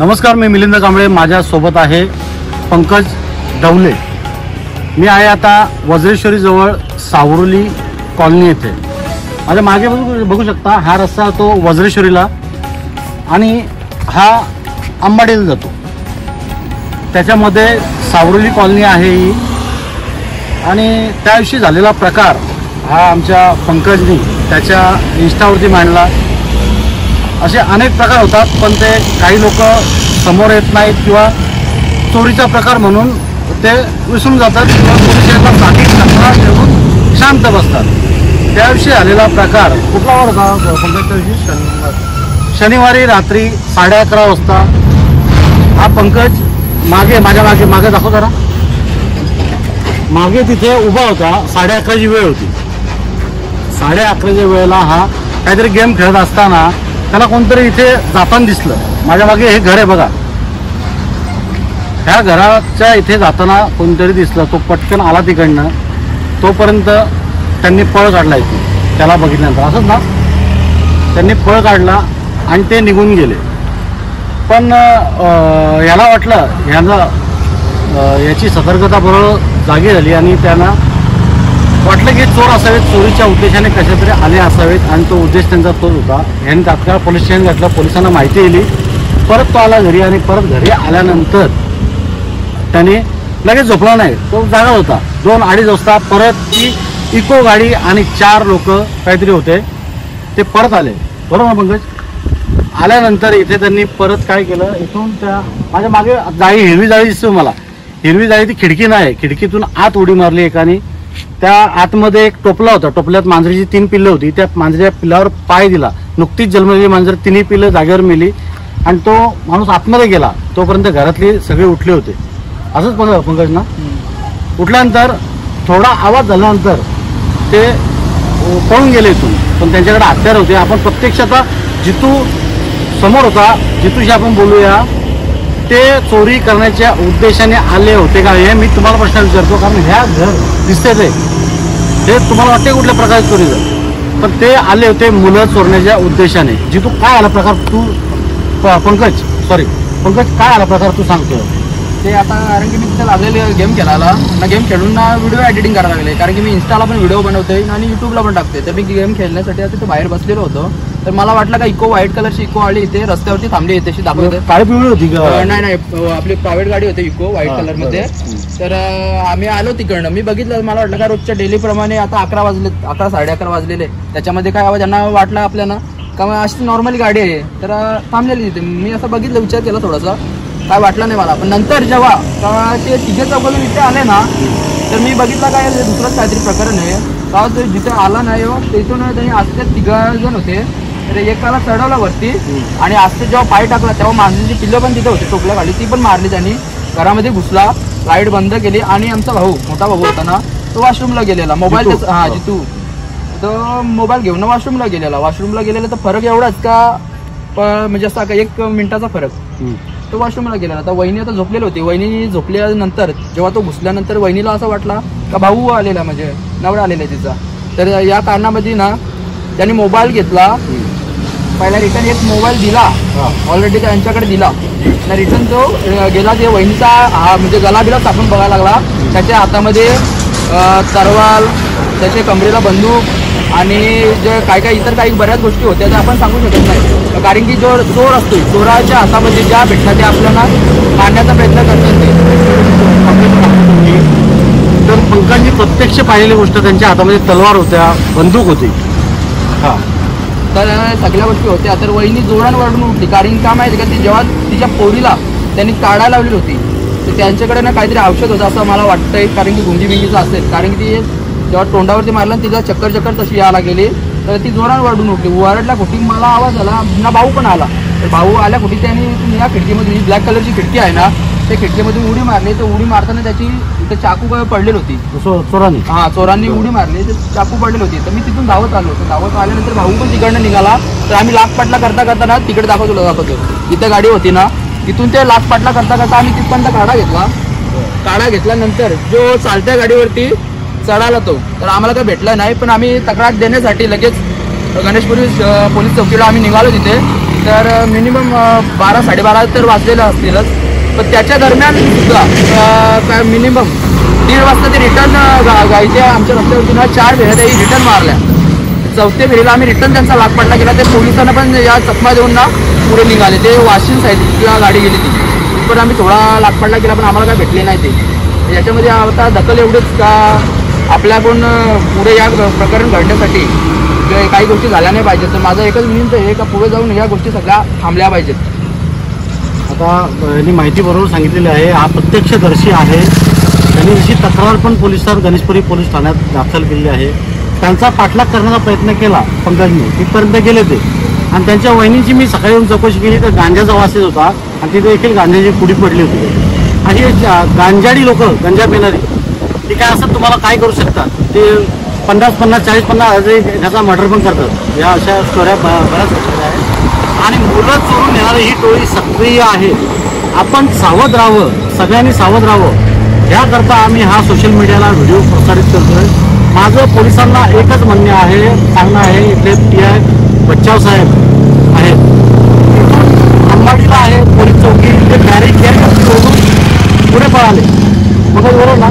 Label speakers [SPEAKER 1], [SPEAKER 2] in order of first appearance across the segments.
[SPEAKER 1] नमस्कार, मी मिलिंद कांबळे, माझ्यासोबत आहे पंकज डवले। मी आहे आता वज्रेश्वरी जवळ सावरुली कॉलनी येथे। माझ्या मागे बघू शकता हा रस्ता तो वज्रेश्वरीला आणि हा अंबाडीला जातो। त्याच्यामध्ये सावरुली कॉलनी आहे ही आणि त्याविषयी झालेला प्रकार हा आमच्या पंकजनी त्याच्या इंस्टावरती मांडला। असे अनेक प्रकार होतात, पण ते काही लोक समोर येत नाहीत किंवा चोरीचा प्रकार म्हणून ते विसरून जातात किंवा पोलिसांना बाकी तक्रार ठेवून शांत बसतात। त्याविषयी झालेला प्रकार कुठला होता पंकजच्या शनिवारी रात्री 11:30 वाजता हा पंकज माझ्या मागे दाखव जरा, मागे तिथे उभा होता। 11:30ची वेळ होती। 11:30च्या वेळेला हा काहीतरी गेम खेळत असताना त्याला कोणतरी इथे जाताना दिसलं। माझ्या मागे हे घर आहे बघा, ह्या घराच्या इथे जाताना कोणतरी दिसलं। तो पटकन आला तिकडनं, तोपर्यंत त्यांनी पळ काढला इथे। त्याला बघितल्यानंतर असंच ना त्यांनी पळ काढला आणि ते निघून गेले। पण याला वाटलं याची सतर्कता बरोबर जागी झाली आणि त्यांना वाटलं की चोर असावेत, चोरीच्या उद्देशाने कशा तरी आले असावेत आणि तो उद्देश त्यांचा तोच होता। ह्यांनी तात्काळ पोलीस स्टेशन घातलं, पोलिसांना माहिती दिली। परत तो आला घरी आणि परत घरी आल्यानंतर त्याने लगेच झोपला नाही, तो जागा होता। 2-2:30 वाजता परत ती इको गाडी आणि 4 लोक काहीतरी होते ते परत आले, बरोबर ना पंकज? आल्यानंतर इथे त्यांनी परत काय केलं, इथून त्या माझ्या मागे जाळी, हिरवी जाळी दिसते मला, हिरवी जाळी ती खिडकी नाही, खिडकीतून आत उडी मारली एकाने। त्या आतमध्ये एक टोपला होता, टोपल्यात मांजरीची 3 पिल्लं होती। त्या मांजरीच्या पिल्लावर पाय दिला, नुकतीच जन्मलेली मांजर, 3 पिल्लं जागेवर मेली आणि तो माणूस आतमध्ये गेला तोपर्यंत घरातली सगळे उठले होते। असंच पंकज ना, उठल्यानंतर थोडा आवाज झाल्यानंतर ते पळून गेले इथून, पण त्यांच्याकडे हत्यार होते। आपण प्रत्यक्ष आता जितू समोर होता, जितूशी आपण बोलूया, ते चोरी करण्याच्या उद्देशाने आले होते का हे मी तुम्हाला प्रश्न विचारतो। कारण ह्या घर दिसते ते तुम्हाला वाटते कुठल्या प्रकारची चोरी झाली, पण ते आले होते मुलं चोरण्याच्या उद्देशाने। जितू काय आला प्रकार, तू पंकज काय आला प्रकार तू सांगतो
[SPEAKER 2] ते? आता कारण की मी तिथे लागलेले गेम खेळायला ना, गेम खेळून ना व्हिडिओ एडिटिंग करायला लागले। कारण की मी इंस्टाला पण व्हिडिओ बनवतोय आणि यूट्यूबला पण टाकते। तर मी गेम खेळण्यासाठी आता तिथे बाहेर बसलेलो होतो, तर मला वाटलं का इको व्हाईट कलरची इको आली इथे रस्त्यावरती थांबली, तशी दाखवते।
[SPEAKER 1] काळी पिवळी होती का?
[SPEAKER 2] नाही, आपली प्रायव्हेट गाडी होती इको व्हाईट कलर मध्ये। तर आम्ही आलो तिकडनं, मी बघितलं, मला वाटलं का रोजच्या डेली प्रमाणे आता 11 वाजले, 11-11:30 वाजलेले, त्याच्यामध्ये काय आवाज यांना वाटला आपल्याला का अशी नॉर्मल गाडी आहे, तर थांबलेली तिथे। मी असं बघितलं, विचार केला थोडासा, काय वाटलं नाही मला। पण नंतर जेव्हा ते तिघे चौघजण इथे आले ना, तर मी बघितलं काय दुसरंच काहीतरी प्रकरण आहे का। तो जिथे आला नाही तिथून त्यांनी असते 3 जण होते, तर एकाला चढवला वरती आणि असते जेव्हा पाय टाकला तेव्हा मांजरीची पिल्लं पण तिथे होते टोपल्या खाली, ती पण मारली त्यांनी। घरामध्ये घुसला, लाईट बंद केली आणि आमचा मोठा भाऊ होता ना, तो वॉशरूमला गेलेला। मोबाईल जितू तो मोबाईल घेऊन वॉशरूमला गेलेला। तर फरक एवढाच का, म्हणजे असा 1 मिनिटाचा फरक, तो वॉशरूमला गेला। आता वहिनी आता झोपलेली होती, वहिनी झोपल्यानंतर जेव्हा तो घुसल्यानंतर वहिनीला असं वाटला का भाऊ आलेला, म्हणजे नवरा आलेला तिचा। तर या कारणामध्ये ना त्यांनी मोबाईल घेतला, पहिला रिटर्न एक मोबाईल दिला, ऑलरेडी त्यांच्याकडे दिला। रिटर्न तो गेला, ते वहिनीचा म्हणजे गला आपण बघायला लागला। त्याच्या हातामध्ये तरवाल, त्याच्या कमरेला बंदूक आणि जे काय इतर काही बऱ्याच गोष्टी होत्या त्या आपण सांगू शकत नाही, कारण की जो चोर असतो, चोराच्या हातामध्ये ज्या भेटतात ते आपल्याला मारण्याचा प्रयत्न करतात ते।
[SPEAKER 1] तर पंकजांनी प्रत्यक्ष पाहिलेली गोष्ट, त्यांच्या हातामध्ये तलवार होत्या, बंदूक होती,
[SPEAKER 2] तर सगळ्या गोष्टी होत्या। तर वहिनी जोरान वरडून उठली, कारण का माहिती का, ती जेव्हा तिच्या पोरीला त्यांनी काढायला लावली होती, तर त्यांच्याकडे ना काहीतरी औषध होतं असं मला वाटतंय, कारण की गुंगीबिंगीचं असेल। कारण की ती जेव्हा तोंडावरती मारलं तिला चक्कर तशी यायला गेली, तर ती जोरान वरडून उठली, वरडला कुठे, मला आवाज आला ना, भाऊ पण आला। तर भाऊ आल्या कुठे, त्याने या खिडकीमध्ये ब्लॅक कलरची खिडकी आहे ना, त्या खिडकीमध्ये उडी मारली। तर उडी मारताना त्याची इथे चाकू पडलेली होती, चोरांनी उडी मारली, तर चाकू पडलेली होती। तर मी तिथून धावत आलो, तर धावत आल्यानंतर भाऊ पण तिकडनं निघाला। तर आम्ही लाचपाटला करता ना तिकडे दाखवतो, इथे गाडी होती ना, तिथून ते लाचपाटला करता आम्ही तिथपर्यंत काढा घेतल्यानंतर जो चालत्या गाडीवरती चढाला तो, तर आम्हाला काही भेटला नाही। पण आम्ही तक्रार देण्यासाठी लगेच गणेशपुरी पोलीस चौकीला आम्ही निघालो तिथे। तर मिनिमम 12-12:30 तर वाजलेलं असतीलच. पण त्याच्या दरम्यान सुद्धा काय मिनिमम 1:30 वाजता ते रिटर्न गायच्या आमच्या रस्त्यावरती ना 4 फेऱ्या त्याही रिटर्न मारल्या. 4थ्या फेरीला आम्ही रिटर्न त्यांचा लागपटला गेला. ते पोलिसांना पण या चकमा देऊन ना पुढे निघाले. ते वाशिम साईडला गाडी गेली ती, पण आम्ही थोडा लागपटला गेला पण आम्हाला काय भेटले नाही ते. याच्यामध्ये आता दखल एवढीच का आपल्याकडून पुढे या प्रकरण घडण्यासाठी काही गोष्टी झाल्या नाही पाहिजेत. तर माझं एकच विनंती आहे का पुढे जाऊन या गोष्टी सगळ्या थांबल्या पाहिजेत.
[SPEAKER 1] आता यांनी माहिती बरोबर सांगितलेली आहे. हा प्रत्यक्षदर्शी आहे. त्यांनी जशी तक्रार पण पोलिसांत गणेशपुरी पोलीस ठाण्यात दाखल केली आहे. त्यांचा पाठलाग करण्याचा प्रयत्न केला पंकजने, तिथपर्यंत गेले ते. आणि त्यांच्या वहिनीची मी सकाळी येऊन चौकशी केली तर गांजाचा वास येत होता आणि तिथे देखील गांजाची पुडी पडली होती. आणि गांजाडी लोक, गंजा पिणारी, ते काय असं तुम्हाला काय करू शकतात, ते 50-50, 40-50 हजार त्याचा मर्डर पण करतात. या अशा स्टोऱ्या बऱ्याच आहेत. आणि मुलं चोरून येणारी ही टोळी सक्रिय आहे. आपण सावध राहावं, सगळ्यांनी सावध राहावं. याकरता आम्ही हा सोशल मीडियाला व्हिडिओ प्रसारित करतोय. माझं पोलिसांना एकच म्हणणे आहे, सांगणं आहे. इथले PI बच्चाव साहेब आहेत, अंबाडीला आहे पोलीस चौकी, ते बॅरिकेड तोडून पुढे पळाले. मग बरोबर ना,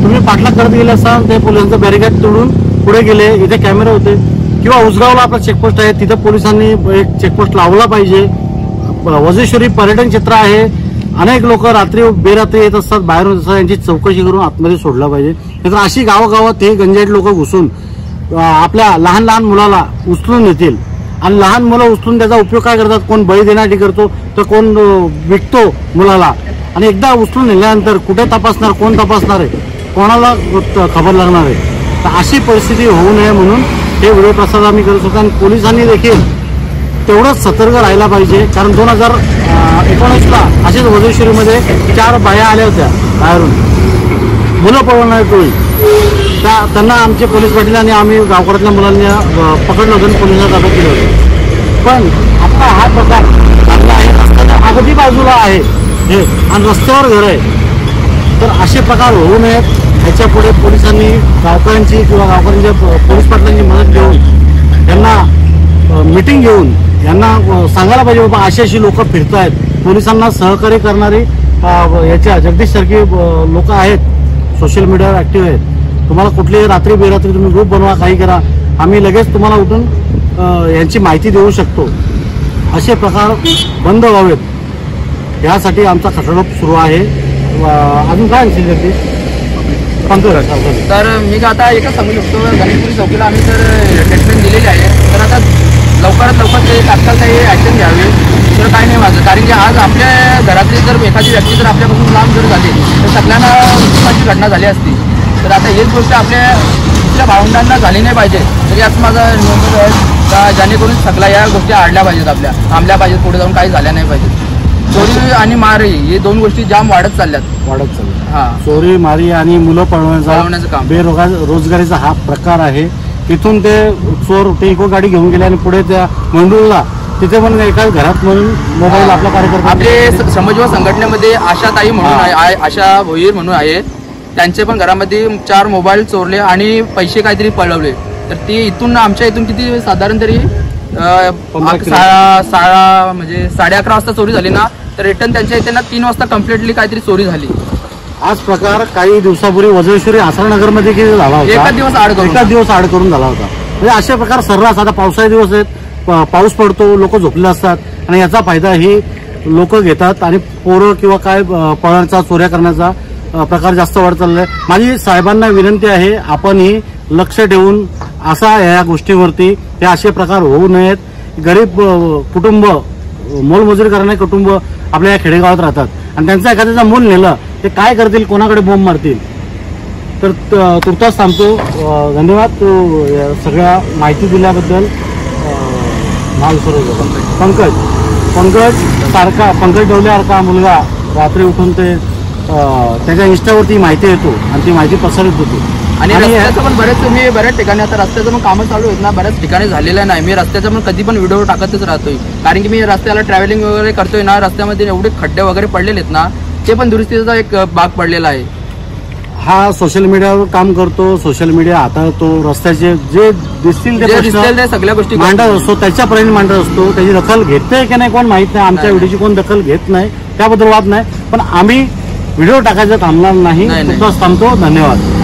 [SPEAKER 1] तुम्ही पाठलाग करत गेले असाल, ते पोलिसांचं बॅरिकेड तोडून पुढे गेले. इथे कॅमेरे होते. किंवा उसगावला आपला चेकपोस्ट आहे, तिथं पोलिसांनी एक चेकपोस्ट लावला पाहिजे. वजेश्वरी पर्यटन क्षेत्र आहे. अनेक लोक रात्री बेरात्री येत असतात, बाहेरून असतात. यांची चौकशी करून आतमध्ये सोडलं पाहिजे. तर अशी गावागावात हे गंजाईट लोक घुसून आपल्या लहान लहान मुलाला उचलून नेतील. आणि लहान मुलं उचलून त्याचा उपयोग काय करतात, कोण बळी देण्यासाठी करतो तर कोण विकतो मुलाला. आणि एकदा उचलून नेल्यानंतर कुठे तपासणार, कोण तपासणार आहे, कोणाला खबर लागणार आहे. तर अशी परिस्थिती होऊ नये म्हणून हे व्हिडिओ प्रसार आम्ही करत होतो. आणि पोलिसांनी देखील तेवढंच सतर्क राहायला पाहिजे. कारण 2019ला असेच वजेश्वरीमध्ये 4 बाया आल्या होत्या बाहेरून, मुलं पळवणारी टोळी. त्यांना आमचे पोलीस पाटील आणि आम्ही गावकऱ्यातल्या मुलांनी पकडलं होतं आणि पोलिसांना ताब्यात केलं होतं. पण आता हा प्रकार चांगला आहे, रस्त्याच्या अगदी बाजूला आहे हे आणि रस्त्यावर घर आहे. तर असे प्रकार होऊ नयेत. ह्याच्या पुढे पोलिसांनी गावकऱ्यांची किंवा गावकऱ्यांच्या पोलीस पाटलांची मदत घेऊन यांना मिटिंग घेऊन यांना सांगायला पाहिजे बाबा अशी अशी लोक फिरत आहेत. पोलिसांना सहकार्य करणारी याच्या जगदीश सारखी लोक आहेत, सोशल मीडियावर ऍक्टिव्ह आहेत. तुम्हाला कुठलीही रात्री बेरात्री तुम्ही ग्रुप बनवा, काही करा, आम्ही लगेच तुम्हाला उठून यांची माहिती देऊ शकतो. असे प्रकार बंद व्हावेत यासाठी आमचा खटलोप सुरू आहे. अजून काय असेल जगदीश?
[SPEAKER 2] तर मी आता एकच सांगू शकतो, गणेशपुरी चौकीला आम्ही तर स्टेटमेंट दिलेली आहे. तर आता लवकरात लवकर ते तात्काळ काही ॲक्शन घ्यावे तर काय नाही माझं. कारण की आज आपल्या घरातली जर एखादी व्यक्ती जर आपल्यापासून लांब जर झाली तर सगळ्यांना दुःखाची घटना झाली असती. तर आता हेच गोष्ट आपल्या भावंडांना झाली नाही पाहिजे. तरी असं माझा नियम आहे का जेणेकरून सगळ्या या गोष्टी आडल्या पाहिजेत, आपल्या थांबल्या पाहिजेत, पुढे जाऊन काही झाल्या नाही पाहिजे. चोरी आणि मारी हे 2 गोष्टी जाम वाढत चालल्या.
[SPEAKER 1] हा, चोरी मारी आणि मुलं पळवण्याचं काम, बेरोजगारीचा हा प्रकार आहे. इथून ते चोर ते इको गाडी घेऊन गेले आणि पुढे त्या मंडूळला तिथे पण एका घरात म्हणून मोबाईल आपला कार्यकर्ता.
[SPEAKER 2] आपले समाजवाद संघटनेमध्ये आशाताई म्हणून आहे, आशा भोईर म्हणून आहे. त्यांचे पण घरामध्ये 4 मोबाईल चोरले आणि पैसे काहीतरी पळवले. तर ती इथून आमच्या इथून किती साधारण तरी 11:30 म्हणजे 11:30 वाजता चोरी झाली ना. तर रिटर्न त्यांच्या इथे ना 3 वाजता कम्प्लिटली काहीतरी चोरी झाली.
[SPEAKER 1] आज प्रकार काही दिवसापूर्वी वजेश्वरी आसरानगरमध्ये किती झाला होता,
[SPEAKER 2] एकाच दिवस आड करून झाला होता. म्हणजे असे प्रकार सर्रास. आता पावसाळी दिवस आहेत, पाऊस पडतो, लोक झोपले असतात आणि याचा फायदा ही लोक घेतात आणि पोरं किंवा काय पळण्याचा, चोऱ्या करण्याचा प्रकार जास्त वाढत चाललाय. माझी साहेबांना विनंती आहे, आपणही लक्ष ठेवून असा या गोष्टीवरती हे असे प्रकार होऊ नयेत. गरीब कुटुंब, मोलमजुरी करणारे कुटुंब आपल्या या खेडेगावात राहतात आणि त्यांचा एखाद्याचा मूल नेलं ते काय करतील, कोणाकडे बोंब मारतील. तर तुर्तास थांबतो. धन्यवाद सगळ्या माहिती दिल्याबद्दल. पंकज डवलेसारखा मुलगा रात्री उठून ते त्याच्या इंस्टावरती माहिती येतो आणि ती माहिती पसरत होती. आणि रस्त्याचं पण बऱ्याच ठिकाणी आता रस्त्याचं पण कामं चालू आहेत ना, बऱ्याच ठिकाणी झालेलं नाही. मी रस्त्याचं पण कधी पण व्हिडिओ टाकतच राहतोय. कारण की मी रस्त्याला ट्रॅव्हलिंग वगैरे करतोय ना, रस्त्यामध्ये एवढे खड्डे वगैरे पडलेले आहेत ना, ते पण दुरुस्तीचा एक भाग पडलेला आहे.
[SPEAKER 1] हा सोशल मीडियावर काम करतो, सोशल मीडिया हाताळतो, रस्त्याचे जे दिसतील ते
[SPEAKER 2] जे
[SPEAKER 1] प्रश्न
[SPEAKER 2] दिसतील ते सगळ्या गोष्टी
[SPEAKER 1] मांडत असतो, त्याच्यापर्यंत मांडत असतो. त्याची दखल घेते की नाही कोण माहित नाही, आमच्या
[SPEAKER 2] नाही.
[SPEAKER 1] व्हिडिओची कोण दखल घेत नाही, त्याबद्दल वाद नाही. पण आम्ही व्हिडिओ टाकायचं थांबणार नाही,
[SPEAKER 2] नाही.
[SPEAKER 1] थांबतो. धन्यवाद.